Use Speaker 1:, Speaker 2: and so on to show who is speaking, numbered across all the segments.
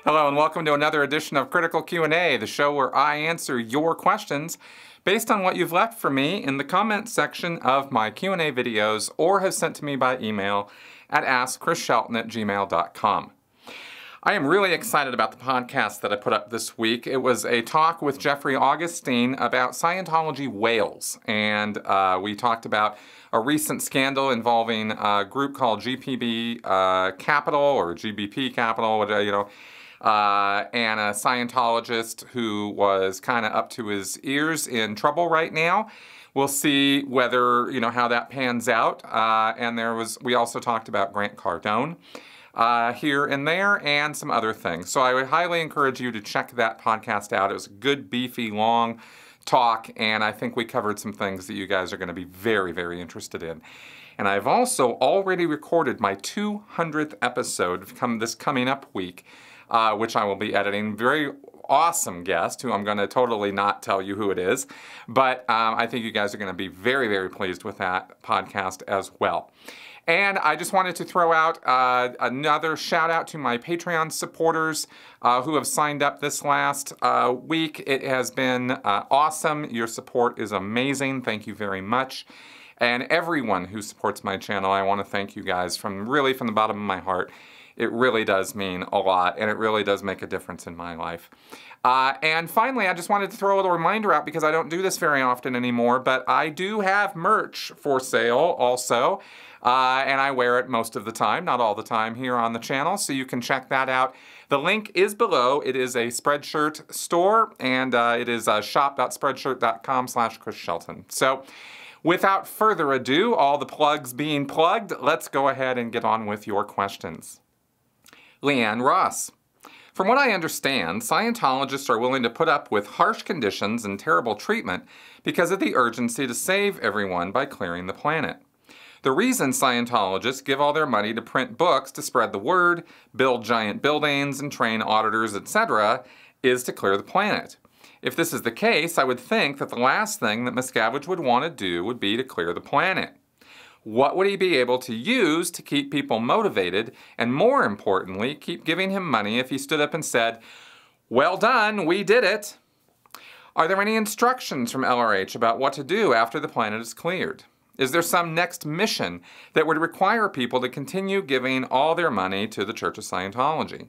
Speaker 1: Hello and welcome to another edition of Critical Q&A, the show where I answer your questions based on what you've left for me in the comments section of my Q&A videos or have sent to me by email at askchrisshelton@gmail.com. I am really excited about the podcast that I put up this week. It was a talk with Jeffrey Augustine about Scientology whales, and we talked about a recent scandal involving a group called GPB Capital or GBP Capital, and a Scientologist who was kind of up to his ears in trouble right now. We'll see whether, how that pans out. We also talked about Grant Cardone here and there and some other things. So I would highly encourage you to check that podcast out. It was a good, beefy, long talk, and I think we covered some things that you guys are going to be very, very interested in. And I've also already recorded my 200th episode this coming up week, which I will be editing. Very awesome guest who I'm going to totally not tell you who it is, but I think you guys are going to be very, very pleased with that podcast as well. And I just wanted to throw out another shout out to my Patreon supporters who have signed up this last week. It has been awesome. Your support is amazing. Thank you very much. And everyone who supports my channel, I want to thank you guys from the bottom of my heart. It really does mean a lot, and it really does make a difference in my life. And finally, I just wanted to throw a little reminder out because I don't do this very often anymore, but I do have merch for sale also, and I wear it most of the time, not all the time here on the channel, so you can check that out. The link is below. It is a Spreadshirt store, and it is shop.spreadshirt.com/ChrisShelton. So without further ado, all the plugs being plugged, let's go ahead and get on with your questions. Leanne Ross. From what I understand, Scientologists are willing to put up with harsh conditions and terrible treatment because of the urgency to save everyone by clearing the planet. The reason Scientologists give all their money to print books to spread the word, build giant buildings, and train auditors, etc., is to clear the planet. If this is the case, I would think that the last thing that Miscavige would want to do would be to clear the planet. What would he be able to use to keep people motivated and, more importantly, keep giving him money if he stood up and said, "Well done, we did it"? Are there any instructions from LRH about what to do after the planet is cleared? Is there some next mission that would require people to continue giving all their money to the Church of Scientology?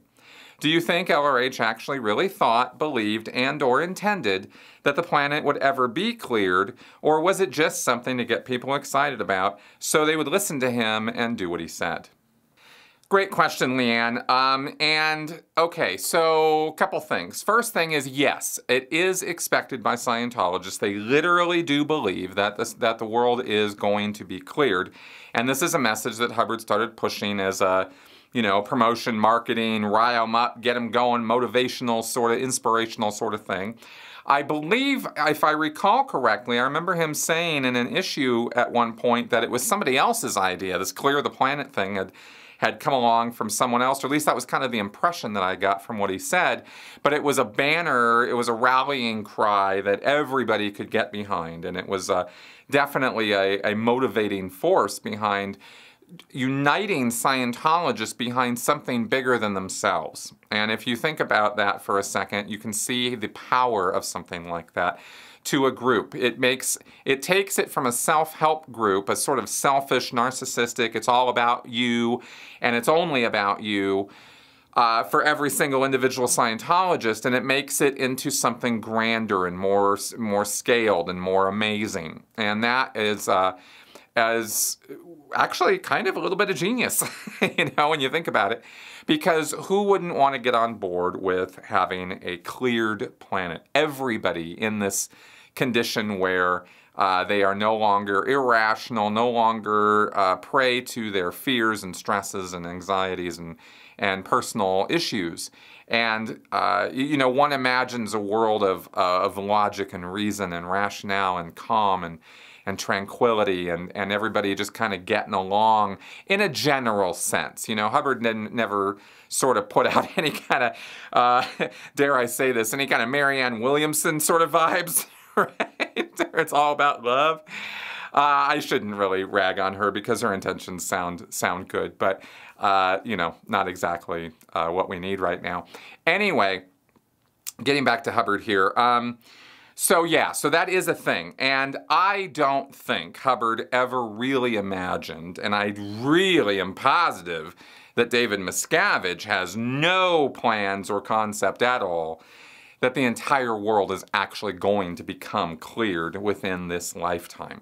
Speaker 1: Do you think LRH actually really thought, believed, and/or intended that the planet would ever be cleared, or was it just something to get people excited about so they would listen to him and do what he said? Great question, Leanne. Okay, so a couple things. First thing is, yes, it is expected by Scientologists. They literally do believe that the world is going to be cleared, and this is a message that Hubbard started pushing as a promotion, marketing, rile them up, get them going, motivational, sort of inspirational sort of thing. I believe, if I recall correctly, I remember him saying in an issue at one point that it was somebody else's idea. This clear the planet thing had come along from someone else, or at least that was kind of the impression that I got from what he said. But it was a banner, it was a rallying cry that everybody could get behind, and it was definitely a motivating force behind uniting Scientologists behind something bigger than themselves. And if you think about that for a second, you can see the power of something like that to a group. It takes it from a self-help group, a sort of selfish, narcissistic, it's all about you, and it's only about you, for every single individual Scientologist, and it makes it into something grander and more scaled and more amazing. And that is as actually kind of a little bit of genius, when you think about it, because who wouldn't want to get on board with having a cleared planet? Everybody in this condition where they are no longer irrational, no longer prey to their fears and stresses and anxieties and personal issues. And, one imagines a world of logic and reason and rationale and calm and tranquility and everybody just kind of getting along in a general sense. Hubbard never sort of put out any kind of, dare I say this, any kind of Marianne Williamson sort of vibes, right? It's all about love. I shouldn't really rag on her because her intentions sound good, but you know, not exactly what we need right now. Anyway, getting back to Hubbard here. So yeah, so that is a thing. And I don't think Hubbard ever really imagined, and I really am positive that David Miscavige has no plans or concept at all that the entire world is actually going to become cleared within this lifetime.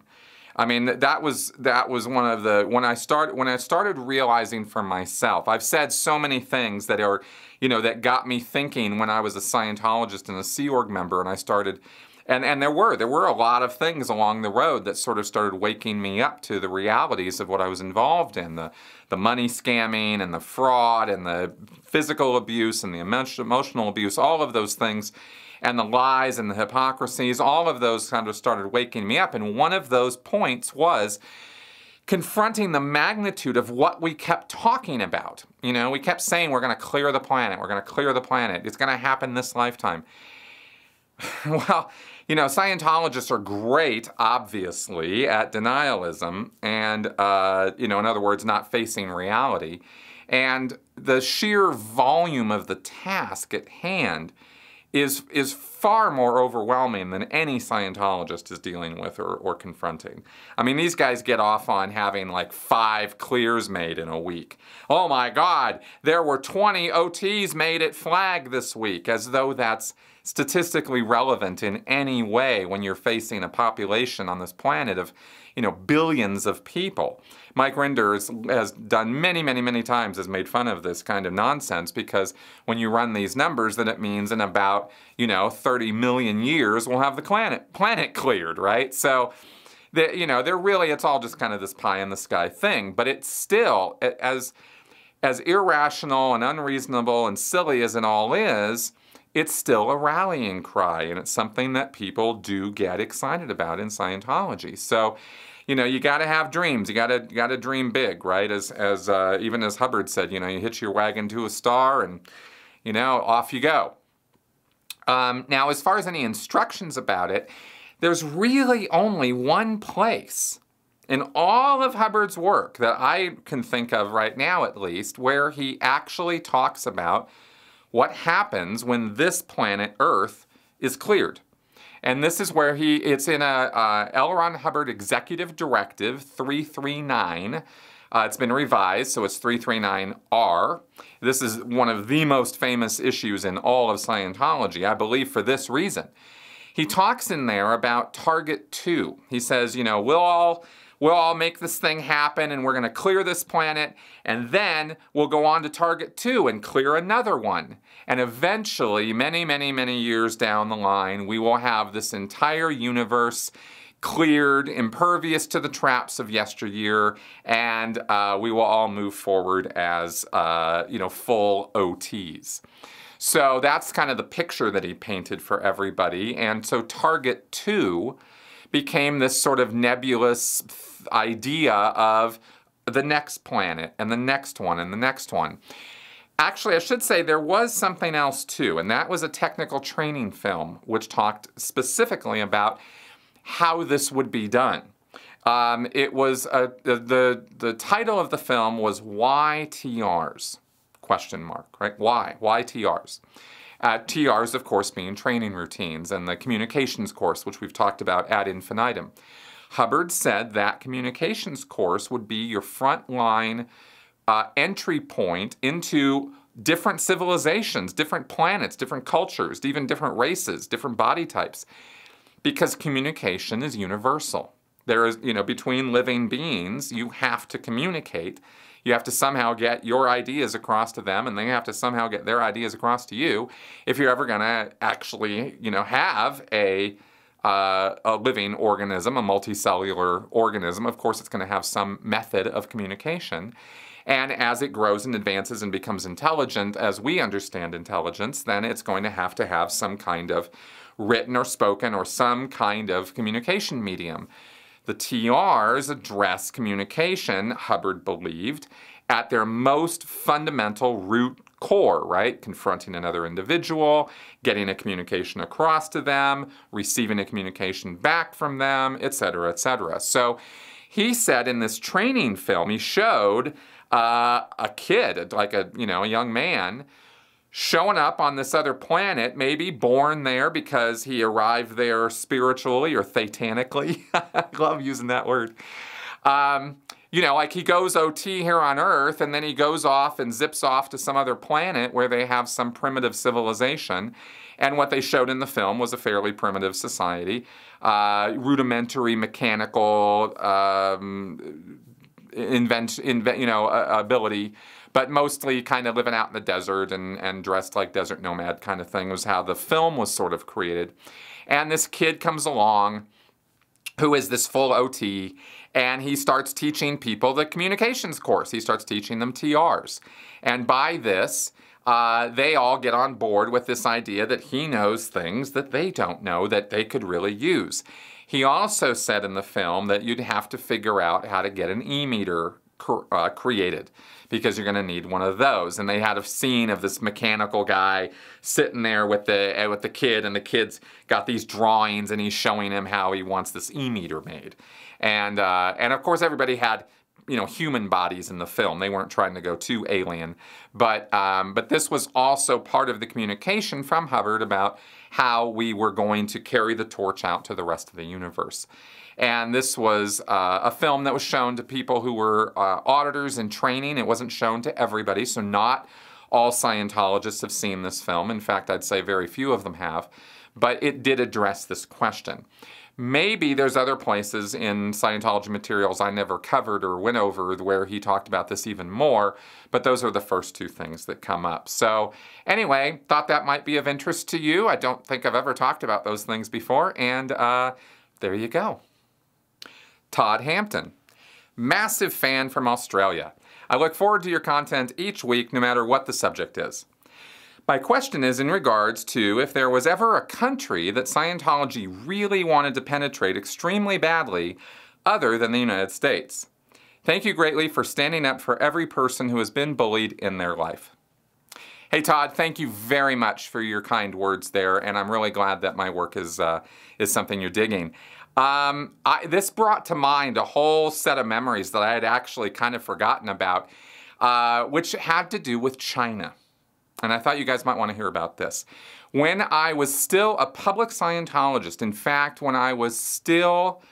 Speaker 1: I mean, that was one of the, when I started realizing for myself, I've said so many things that are, you know, that got me thinking when I was a Scientologist and a Sea Org member, and I started, and there were a lot of things along the road that sort of started waking me up to the realities of what I was involved in, the money scamming and the fraud and the physical abuse and the emotional abuse, all of those things, and the lies and the hypocrisies, all of those kind of started waking me up. And one of those points was confronting the magnitude of what we kept talking about. You know, we kept saying we're going to clear the planet, we're going to clear the planet, it's going to happen this lifetime. Well, you know, Scientologists are great, obviously, at denialism and, you know, in other words, not facing reality. And the sheer volume of the task at hand is far more overwhelming than any Scientologist is dealing with or confronting. I mean, these guys get off on having like 5 clears made in a week. Oh my God, there were 20 OTs made at Flag this week, as though that's statistically relevant in any way when you're facing a population on this planet of, you know, billions of people. Mike Rinder has done many times, has made fun of this kind of nonsense, because when you run these numbers, then it means in about, you know, 30 million years we'll have the planet cleared, right? So, you know, they're really, it's all just kind of this pie in the sky thing, but it's still, as irrational and unreasonable and silly as it all is, it's still a rallying cry, and it's something that people do get excited about in Scientology. So, you know, you got to have dreams. You got to dream big, right? As even as Hubbard said, you know, you hitch your wagon to a star, and you know, off you go. Now, as far as any instructions about it, there's really only one place in all of Hubbard's work that I can think of right now, at least, where he actually talks about what happens when this planet Earth is cleared. And this is where it's in a L. Ron Hubbard Executive Directive 339. It's been revised, so it's 339R. This is one of the most famous issues in all of Scientology, I believe, for this reason. He talks in there about Target 2. He says, you know, we'll all make this thing happen, and we're going to clear this planet, and then we'll go on to Target 2 and clear another one. And eventually, many years down the line, we will have this entire universe cleared, impervious to the traps of yesteryear, and we will all move forward as, you know, full OTs. So that's kind of the picture that he painted for everybody. And so Target 2 became this sort of nebulous idea of the next planet and the next one and the next one. Actually, I should say there was something else too, and that was a technical training film which talked specifically about how this would be done. It was the title of the film was Why TRs? Question mark, right? Why TRs? TRs, of course, being training routines, and the communications course, which we've talked about ad infinitum. Hubbard said that communications course would be your frontline entry point into different civilizations, different planets, different cultures, even different races, different body types, because communication is universal. There is, you know, between living beings, you have to communicate. You have to somehow get your ideas across to them, and they have to somehow get their ideas across to you if you're ever going to actually, you know, have a living organism, a multicellular organism. Of course, it's going to have some method of communication. And as it grows and advances and becomes intelligent, as we understand intelligence, then it's going to have some kind of written or spoken or some kind of communication medium. The TRs address communication, Hubbard believed, at their most fundamental root core, right? Confronting another individual, getting a communication across to them, receiving a communication back from them, etc., etc. So he said in this training film, he showed a kid, like a young man, showing up on this other planet, maybe born there because he arrived there spiritually or thetanically. I love using that word. Like he goes OT here on Earth, and then he goes off and zips off to some other planet where they have some primitive civilization. And what they showed in the film was a fairly primitive society, rudimentary mechanical ability, but mostly kind of living out in the desert and dressed like desert nomad kind of thing was how the film was sort of created. And this kid comes along who is this full OT, and he starts teaching people the communications course. He starts teaching them TRs. And by this, they all get on board with this idea that he knows things that they don't know that they could really use. He also said in the film that you'd have to figure out how to get an e-meter created, because you're going to need one of those. And they had a scene of this mechanical guy sitting there with the kid, and the kid's got these drawings, and he's showing him how he wants this e-meter made. And of course everybody had human bodies in the film. They weren't trying to go too alien, but this was also part of the communication from Hubbard about how we were going to carry the torch out to the rest of the universe. And this was a film that was shown to people who were auditors in training. It wasn't shown to everybody, so not all Scientologists have seen this film. In fact, I'd say very few of them have. But it did address this question. Maybe there's other places in Scientology materials I never covered or went over where he talked about this even more, but those are the first two things that come up. So anyway, thought that might be of interest to you. I don't think I've ever talked about those things before, and there you go. Todd Hampton, massive fan from Australia. I look forward to your content each week, no matter what the subject is. My question is in regards to if there was ever a country that Scientology really wanted to penetrate extremely badly other than the United States. Thank you greatly for standing up for every person who has been bullied in their life. Hey Todd, thank you very much for your kind words there, and I'm really glad that my work is something you're digging. This brought to mind a whole set of memories that I had actually kind of forgotten about, which had to do with China. And I thought you guys might want to hear about this. When I was still a public Scientologist, in fact, when I was still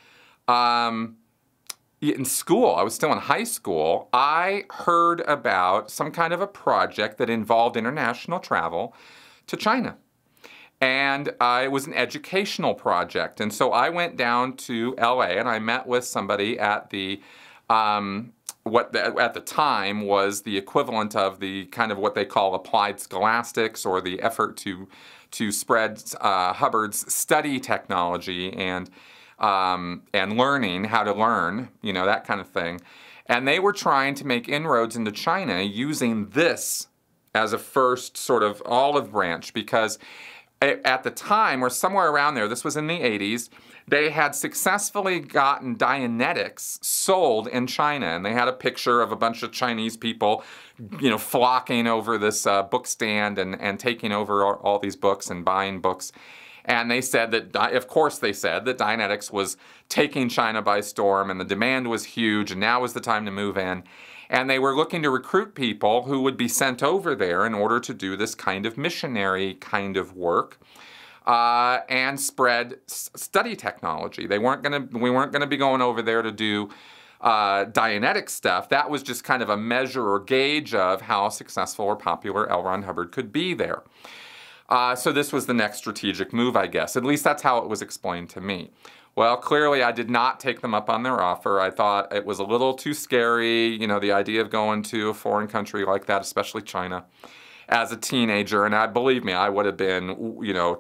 Speaker 1: in school, I was still in high school, I heard about some kind of a project that involved international travel to China. And it was an educational project. And so I went down to LA and I met with somebody at the at the time was the equivalent of the kind of what they call applied scholastics, or the effort to spread Hubbard's study technology and learning how to learn, that kind of thing. And they were trying to make inroads into China using this as a first sort of olive branch, because at the time, or somewhere around there, this was in the 80s, they had successfully gotten Dianetics sold in China, and they had a picture of a bunch of Chinese people, flocking over this book stand and taking over all these books and buying books. And they said that, of course they said that Dianetics was taking China by storm, and the demand was huge, and now was the time to move in. And they were looking to recruit people who would be sent over there in order to do this kind of missionary kind of work. And spread study technology. We weren't gonna be going over there to do Dianetic stuff. That was just kind of a measure or gauge of how successful or popular L. Ron Hubbard could be there. So this was the next strategic move, I guess. At least that's how it was explained to me. Well, clearly I did not take them up on their offer. I thought it was a little too scary, the idea of going to a foreign country like that, especially China, as a teenager. And believe me, I would have been,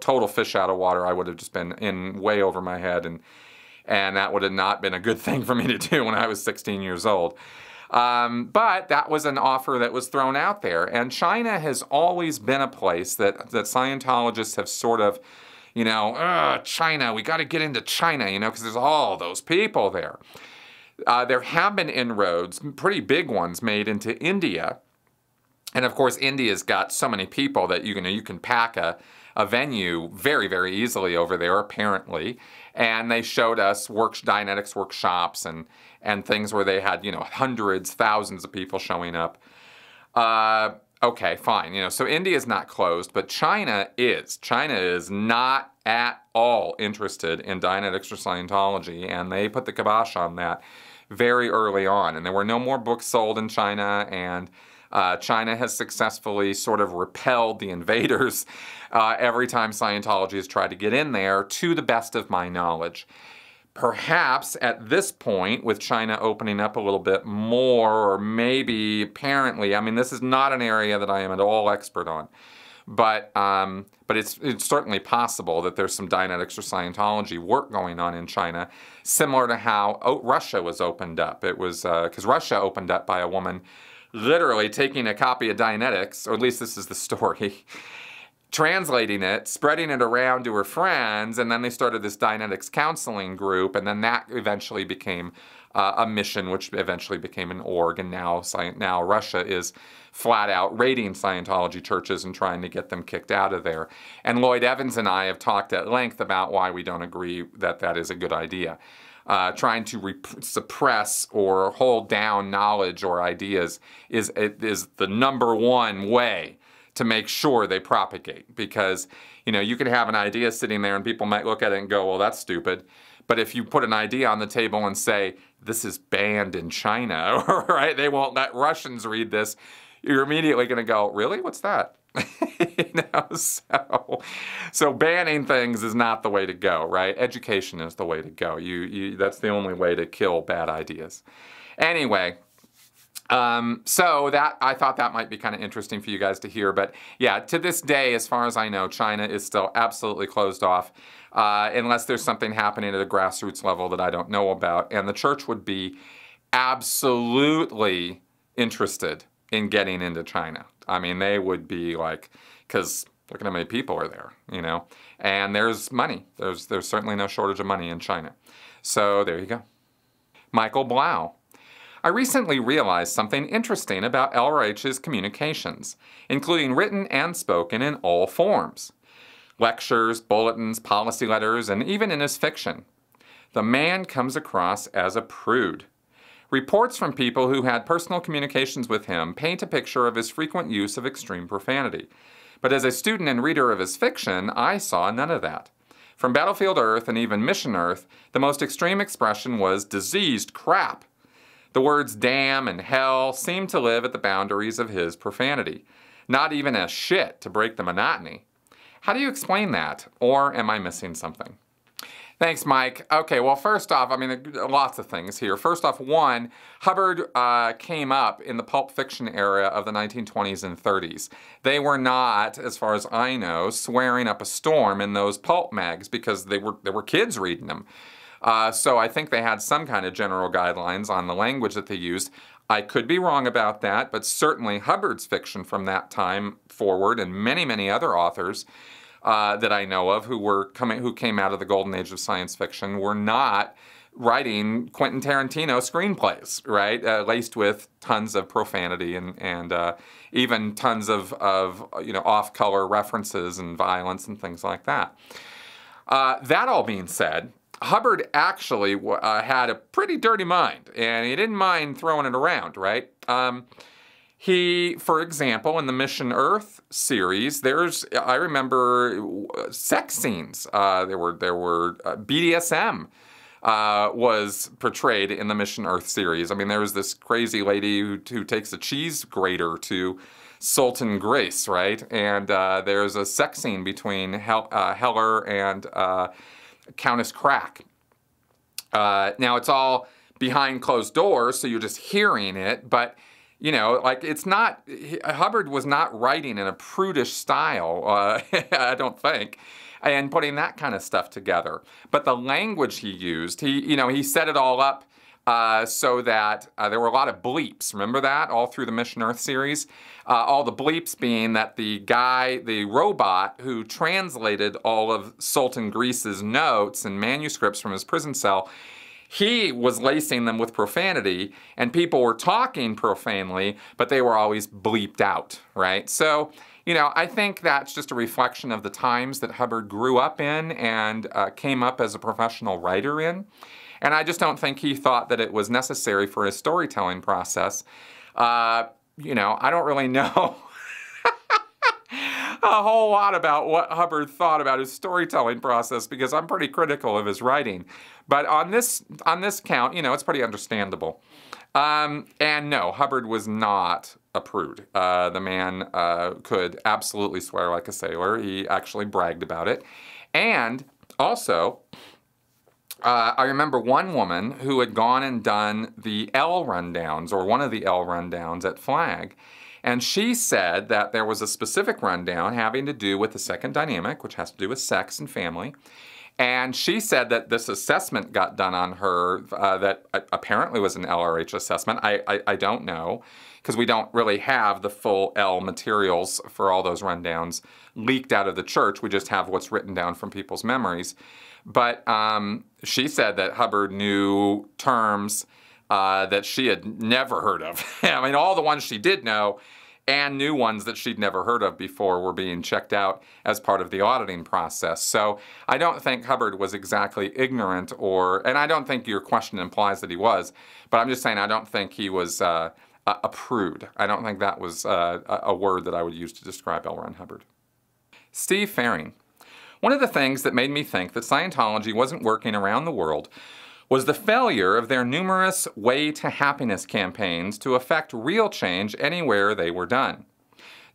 Speaker 1: total fish out of water. I would have just been in way over my head, and that would have not been a good thing for me to do when I was 16 years old. But that was an offer that was thrown out there. And China has always been a place that Scientologists have sort of, China, we got to get into China, because there's all those people there. There have been inroads, pretty big ones, made into India. And of course, India's got so many people that you can pack a venue very, very easily over there, apparently. And they showed us Dianetics workshops and things where they had, hundreds, thousands of people showing up. Okay, fine. So India is not closed, but China is. China is not at all interested in Dianetics or Scientology, and they put the kibosh on that very early on. And there were no more books sold in China, and China has successfully sort of repelled the invaders every time Scientology has tried to get in there, to the best of my knowledge. Perhaps at this point, with China opening up a little bit more, or maybe apparently, I mean, this is not an area that I am at all expert on, but it's certainly possible that there's some Dianetics or Scientology work going on in China, similar to how Russia was opened up. It was because Russia opened up by a woman literally taking a copy of Dianetics, or at least this is the story, translating it, spreading it around to her friends, and then they started this Dianetics counseling group, and then that eventually became a mission, which eventually became an org, and now Russia is flat out raiding Scientology churches and trying to get them kicked out of there. And Lloyd Evans and I have talked at length about why we don't agree that that is a good idea. Trying to suppress or hold down knowledge or ideas is the number one way to make sure they propagate. Because, you can have an idea sitting there and people might look at it and go, well, that's stupid. But if you put an idea on the table and say, this is banned in China, right? They won't let Russians read this. You're immediately going to go, really? What's that? So banning things is not the way to go, right? Education is the way to go. That's the only way to kill bad ideas. Anyway, so that I thought that might be kind of interesting for you guys to hear. But yeah, to this day, as far as I know, China is still absolutely closed off, unless there's something happening at a grassroots level that I don't know about. And the church would be absolutely interested in getting into China. I mean, they would be like, because look at how many people are there, and there's money. There's certainly no shortage of money in China. So there you go. Michael Blau. I recently realized something interesting about LRH's communications, including written and spoken in all forms. Lectures, bulletins, policy letters, and even in his fiction. The man comes across as a prude. Reports from people who had personal communications with him paint a picture of his frequent use of extreme profanity. But as a student and reader of his fiction, I saw none of that. From Battlefield Earth and even Mission Earth, the most extreme expression was diseased crap. The words damn and hell seemed to live at the boundaries of his profanity. Not even a shit to break the monotony. How do you explain that? Or am I missing something? Thanks, Mike. Okay, well, first off, I mean, lots of things here. First off, one, Hubbard came up in the pulp fiction era of the 1920s and 30s. They were not, as far as I know, swearing up a storm in those pulp mags because there were kids reading them. So I think they had some kind of general guidelines on the language that they used. I could be wrong about that, but certainly Hubbard's fiction from that time forward, and many, many other authors that I know of who came out of the golden age of science fiction were not writing Quentin Tarantino screenplays, right? Laced with tons of profanity and even tons of off-color references and violence and things like that. That all being said, Hubbard actually had a pretty dirty mind, and he didn't mind throwing it around, right? He, for example, in the Mission Earth series, I remember sex scenes. There were BDSM was portrayed in the Mission Earth series. I mean, there was this crazy lady who takes a cheese grater to Sultan Grace, right? And there's a sex scene between Heller and Countess Crack. Now, it's all behind closed doors, so you're just hearing it, but it's not, Hubbard was not writing in a prudish style, I don't think, and putting that kind of stuff together. But the language he used, he set it all up so that there were a lot of bleeps. Remember that? All through the Mission Earth series? All the bleeps being that the robot who translated all of Sultan Grease's notes and manuscripts from his prison cell, he was lacing them with profanity, and people were talking profanely, but they were always bleeped out, right? So, you know, I think that's just a reflection of the times that Hubbard grew up in and came up as a professional writer in. And I just don't think he thought that it was necessary for his storytelling process. You know, I don't really know a whole lot about what Hubbard thought about his storytelling process because I'm pretty critical of his writing. But on this count, you know, it's pretty understandable. And no, Hubbard was not a prude. The man could absolutely swear like a sailor. He actually bragged about it. And also, I remember one woman who had gone and done the L rundowns, or one of the L rundowns at Flag. And she said that there was a specific rundown having to do with the second dynamic, which has to do with sex and family. And she said that this assessment got done on her that apparently was an LRH assessment. I don't know, because we don't really have the full L materials for all those rundowns leaked out of the church. We just have what's written down from people's memories. But she said that Hubbard knew terms that she had never heard of. I mean, all the ones she did know and new ones that she'd never heard of before were being checked out as part of the auditing process. So I don't think Hubbard was exactly ignorant, and I don't think your question implies that he was, but I'm just saying I don't think he was a prude. I don't think that was a word that I would use to describe L. Ron Hubbard. Steve Faring. One of the things that made me think that Scientology wasn't working around the world was the failure of their numerous Way to Happiness campaigns to affect real change anywhere they were done.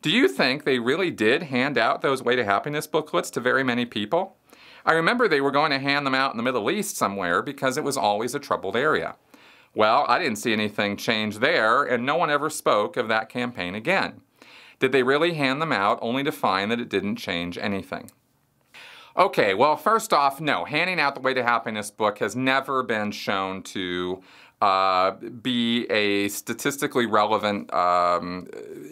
Speaker 1: Do you think they really did hand out those Way to Happiness booklets to very many people? I remember they were going to hand them out in the Middle East somewhere because it was always a troubled area. Well, I didn't see anything change there, and no one ever spoke of that campaign again. Did they really hand them out only to find that it didn't change anything? Okay, well, first off, no. Handing out the Way to Happiness book has never been shown to be a statistically relevant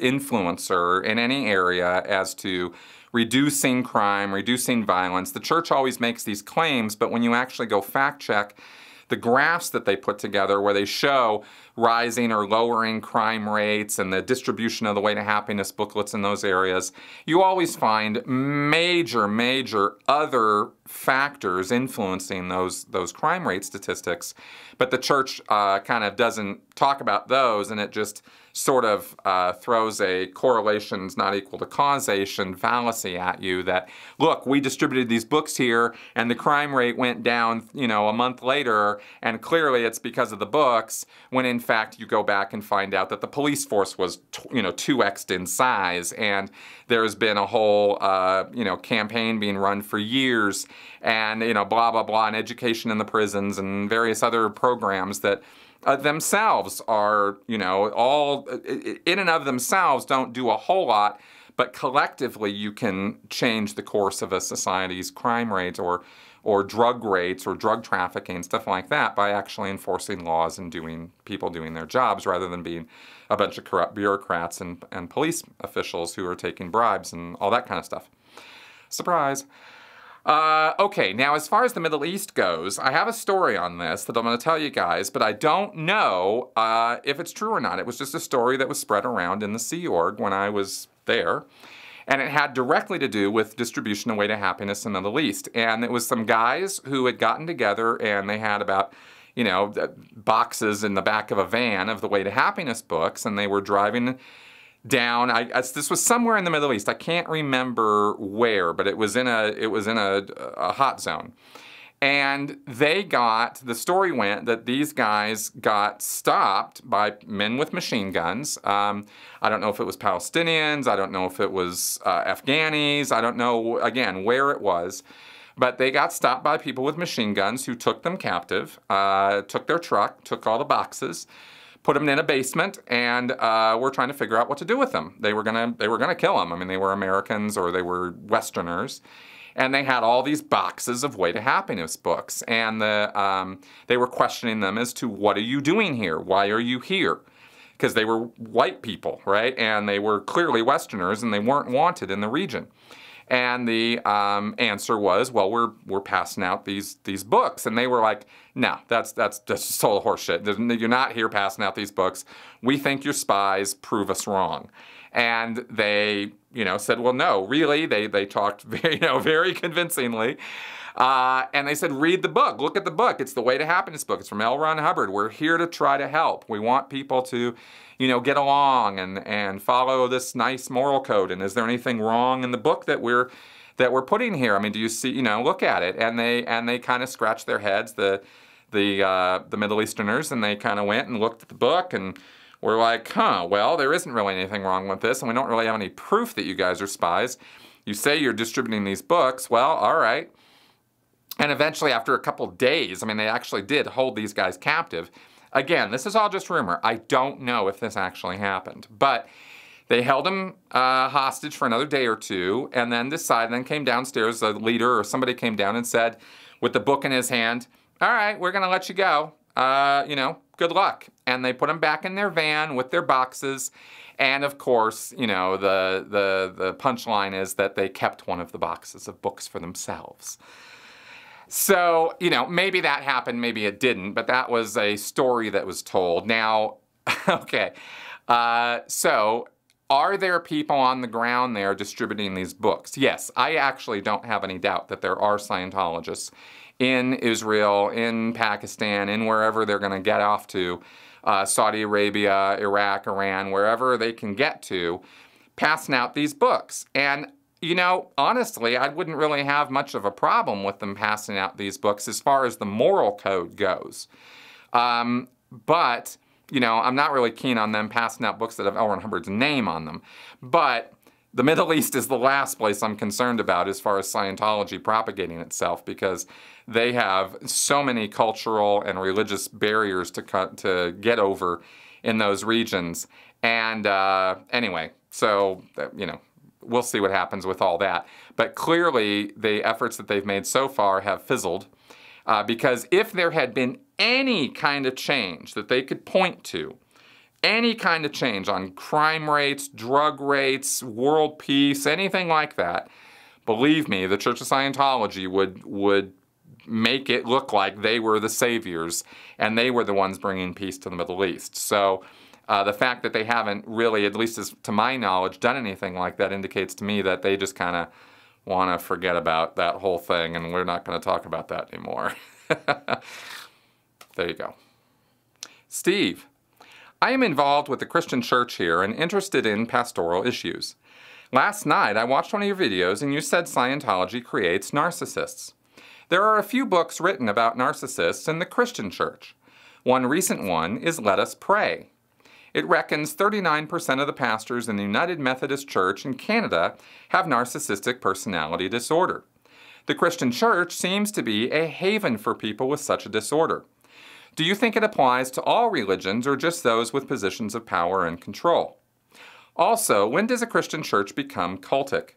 Speaker 1: influencer in any area as to reducing crime, reducing violence. The church always makes these claims, but when you actually go fact check the graphs that they put together where they show rising or lowering crime rates and the distribution of the Way to Happiness booklets in those areas, you always find major other factors influencing those crime rate statistics. But the church kind of doesn't talk about those, and it just sort of throws a correlations not equal to causation fallacy at you that, look, we distributed these books here and the crime rate went down, you know, a month later, and clearly it's because of the books, when in fact you go back and find out that the police force was, 2x'd in size, and there's been a whole, campaign being run for years, and, blah, blah, blah, and education in the prisons and various other programs that themselves are, all in and of themselves don't do a whole lot, but collectively you can change the course of a society's crime rates or drug rates or drug trafficking, stuff like that, by actually enforcing laws and people doing their jobs rather than being a bunch of corrupt bureaucrats and police officials who are taking bribes and all that kind of stuff. Surprise. Okay, now as far as the Middle East goes, I have a story on this that I'm going to tell you guys, but I don't know if it's true or not. It was just a story that was spread around in the Sea Org when I was there, and it had directly to do with distribution of Way to Happiness in the Middle East. And it was some guys who had gotten together, and they had about, boxes in the back of a van of the Way to Happiness books, and they were driving down. This was somewhere in the Middle East. I can't remember where, but it was in a hot zone. And the story went that these guys got stopped by men with machine guns. I don't know if it was Palestinians. I don't know if it was Afghanis. I don't know, again, where it was. But they got stopped by people with machine guns who took them captive, took their truck, took all the boxes, put them in a basement, and were trying to figure out what to do with them. They were gonna kill them. I mean, they were Americans or they were Westerners, and they had all these boxes of Way to Happiness books, and they were questioning them as to, what are you doing here? Why are you here? Because they were white people, right? And they were clearly Westerners, and they weren't wanted in the region. And the answer was, well, we're passing out these books. And they were like, no, that's just total horseshit. You're not here passing out these books. We think you're spies. Prove us wrong. And they, said, well, no, really. They talked very convincingly. And they said, read the book. Look at the book. It's the Way to Happiness book. It's from L. Ron Hubbard. We're here to try to help. We want people to, get along and follow this nice moral code. And is there anything wrong in the book that we're putting here? I mean, do you see, look at it. And they kind of scratched their heads, the Middle Easterners, and they kind of went and looked at the book and were like, well, there isn't really anything wrong with this, and we don't really have any proof that you guys are spies. You say you're distributing these books. Well, all right. And eventually, after a couple days, I mean, they actually did hold these guys captive. Again, this is all just rumor. I don't know if this actually happened. But they held him hostage for another day or two, and then came downstairs, a leader or somebody came down and said, with the book in his hand, all right, we're going to let you go. Good luck. And they put him back in their van with their boxes. And of course, the punchline is that they kept one of the boxes of books for themselves. So, maybe that happened, maybe it didn't, but that was a story that was told. Now, okay, so are there people on the ground there distributing these books? Yes, I actually don't have any doubt that there are Scientologists in Israel, in Pakistan, in wherever they're going to get off to, Saudi Arabia, Iraq, Iran, wherever they can get to, passing out these books. And honestly, I wouldn't really have much of a problem with them passing out these books as far as the moral code goes. But, I'm not really keen on them passing out books that have L. Ron Hubbard's name on them. But the Middle East is the last place I'm concerned about as far as Scientology propagating itself, because they have so many cultural and religious barriers to get over in those regions. And anyway, so, we'll see what happens with all that. But clearly, the efforts that they've made so far have fizzled, because if there had been any kind of change that they could point to, any kind of change on crime rates, drug rates, world peace, anything like that, believe me, the Church of Scientology would make it look like they were the saviors and they were the ones bringing peace to the Middle East. So the fact that they haven't really, at least as to my knowledge, done anything like that indicates to me that they just kind of want to forget about that whole thing, and we're not going to talk about that anymore. There you go. Steve, I am involved with the Christian church here and interested in pastoral issues. Last night, I watched one of your videos and you said Scientology creates narcissists. There are a few books written about narcissists in the Christian church. One recent one is Let Us Pray. It reckons 39% of the pastors in the United Methodist Church in Canada have narcissistic personality disorder. The Christian church seems to be a haven for people with such a disorder. Do you think it applies to all religions or just those with positions of power and control? Also, when does a Christian church become cultic?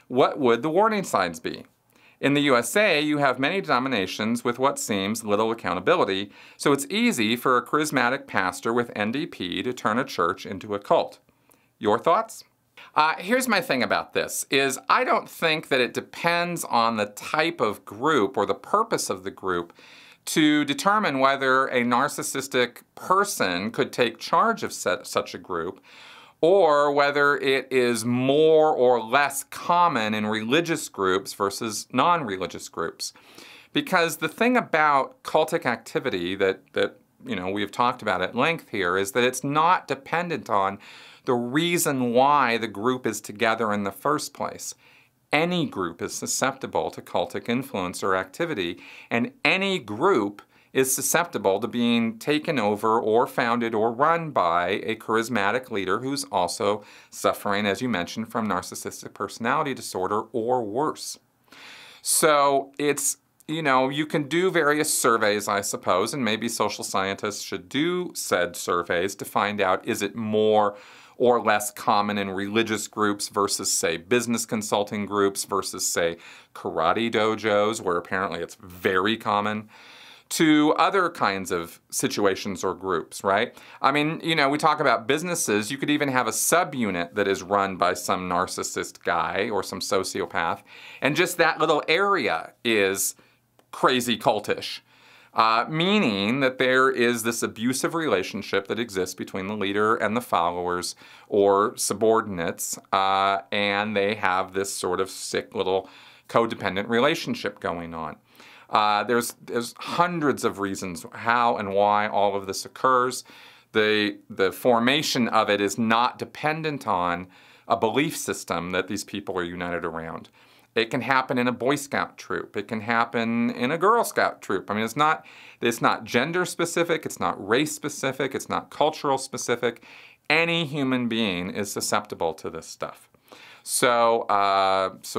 Speaker 1: What would the warning signs be? In the USA, you have many denominations with what seems little accountability, so it's easy for a charismatic pastor with NDP to turn a church into a cult. Your thoughts? Here's my thing about this, is I don't think that it depends on the type of group or the purpose of the group to determine whether a narcissistic person could take charge of such a group, or whether it is more or less common in religious groups versus non-religious groups. Because the thing about cultic activity that we've talked about at length here is that it's not dependent on the reason why the group is together in the first place. Any group is susceptible to cultic influence or activity, and any group is susceptible to being taken over or founded or run by a charismatic leader who's also suffering, as you mentioned, from narcissistic personality disorder or worse. So it's, you can do various surveys, I suppose, and maybe social scientists should do said surveys to find out, is it more or less common in religious groups versus, say, business consulting groups versus, say, karate dojos, where apparently it's very common to other kinds of situations or groups, right? I mean, you know, we talk about businesses. You could even have a subunit that is run by some narcissist guy or some sociopath, and just that little area is crazy cultish. Meaning that there is this abusive relationship that exists between the leader and the followers or subordinates, and they have this sort of sick little codependent relationship going on. There's hundreds of reasons how and why all of this occurs. The formation of it is not dependent on a belief system that these people are united around. It can happen in a Boy Scout troop. It can happen in a Girl Scout troop. I mean, it's not gender specific. It's not race specific. It's not cultural specific. Any human being is susceptible to this stuff. So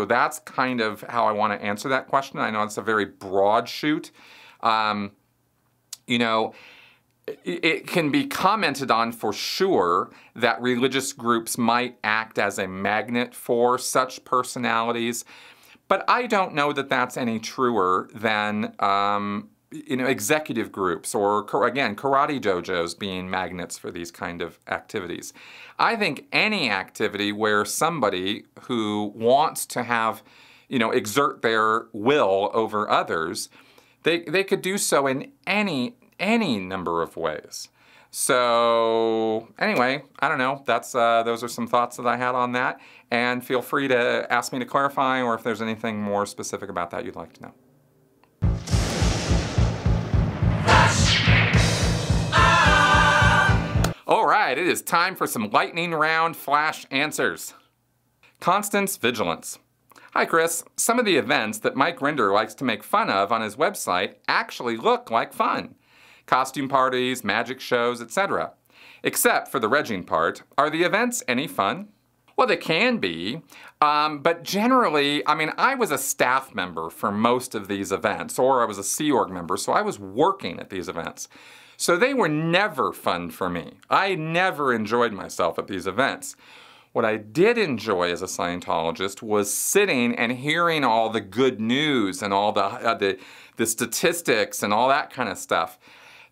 Speaker 1: that's kind of how I want to answer that question. I know it's a very broad shoot. You know, it can be commented on for sure that religious groups might act as a magnet for such personalities, but I don't know that that's any truer than you know, executive groups or, again, karate dojos being magnets for these kind of activities. I think any activity where somebody who wants to have, you know, exert their will over others, they could do so in any number of ways. So anyway, I don't know. That's those are some thoughts that I had on that. And feel free to ask me to clarify, or if there's anything more specific about that you'd like to know. All right, it is time for some lightning round flash answers. Constance Vigilance. Hi, Chris. Some of the events that Mike Rinder likes to make fun of on his website actually look like fun. Costume parties, magic shows, etc. Except for the regging part. Are the events any fun? Well, they can be, but generally, I mean, I was a staff member for most of these events, or I was a Sea Org member, so I was working at these events. So they were never fun for me. I never enjoyed myself at these events. What I did enjoy as a Scientologist was sitting and hearing all the good news and all the statistics and all that kind of stuff.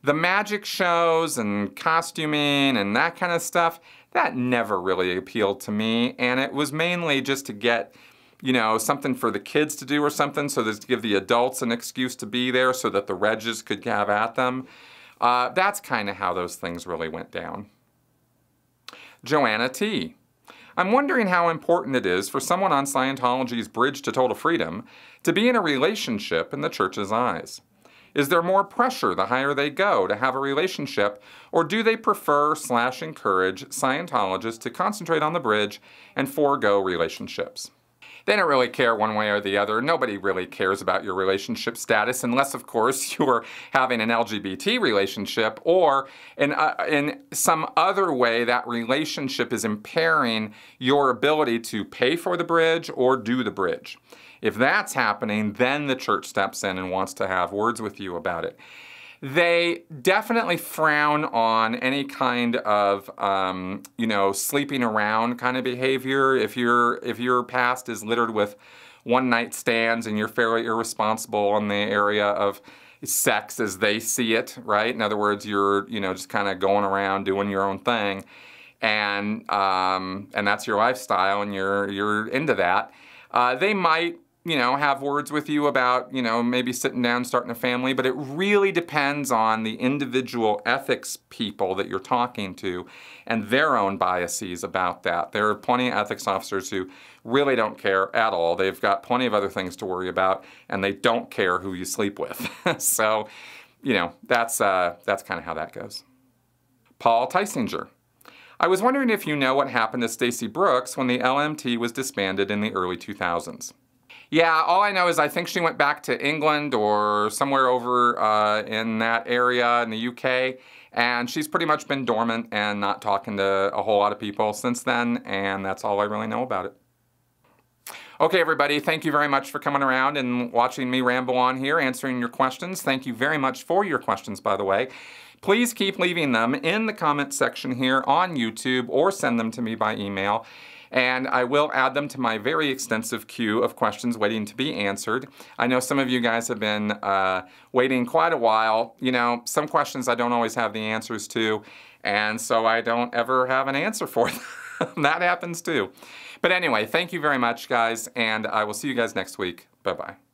Speaker 1: The magic shows and costuming and that kind of stuff, that never really appealed to me. And it was mainly just to get, you know, something for the kids to do or something, so that to give the adults an excuse to be there so that the Regis could have at them. That's kind of how those things really went down. Joanna T. I'm wondering how important it is for someone on Scientology's Bridge to Total Freedom to be in a relationship in the Church's eyes. Is there more pressure the higher they go to have a relationship, or do they prefer/encourage Scientologists to concentrate on the bridge and forego relationships? They don't really care one way or the other. Nobody really cares about your relationship status unless, of course, you're having an LGBT relationship, or in some other way that relationship is impairing your ability to pay for the bridge or do the bridge. If that's happening, then the Church steps in and wants to have words with you about it. They definitely frown on any kind of, you know, sleeping around kind of behavior. If your past is littered with one-night stands and you're fairly irresponsible in the area of sex as they see it, right? In other words, you're, you know, just kind of going around doing your own thing, and that's your lifestyle, and you're into that. They might, you know, have words with you about, you know, maybe sitting down, starting a family, but it really depends on the individual ethics people that you're talking to and their own biases about that. There are plenty of ethics officers who really don't care at all. They've got plenty of other things to worry about, and they don't care who you sleep with. So, you know, that's kind of how that goes. Paul Tysinger. I was wondering if you know what happened to Stacy Brooks when the LMT was disbanded in the early 2000s. Yeah, all I know is I think she went back to England or somewhere over in that area in the UK, and she's pretty much been dormant and not talking to a whole lot of people since then, and that's all I really know about it. Okay, everybody, thank you very much for coming around and watching me ramble on here, answering your questions. Thank you very much for your questions, by the way. Please keep leaving them in the comment section here on YouTube, or send them to me by email. And I will add them to my very extensive queue of questions waiting to be answered. I know some of you guys have been waiting quite a while. You know, some questions I don't always have the answers to, and so I don't ever have an answer for them. That happens too. But anyway, thank you very much, guys, and I will see you guys next week. Bye-bye.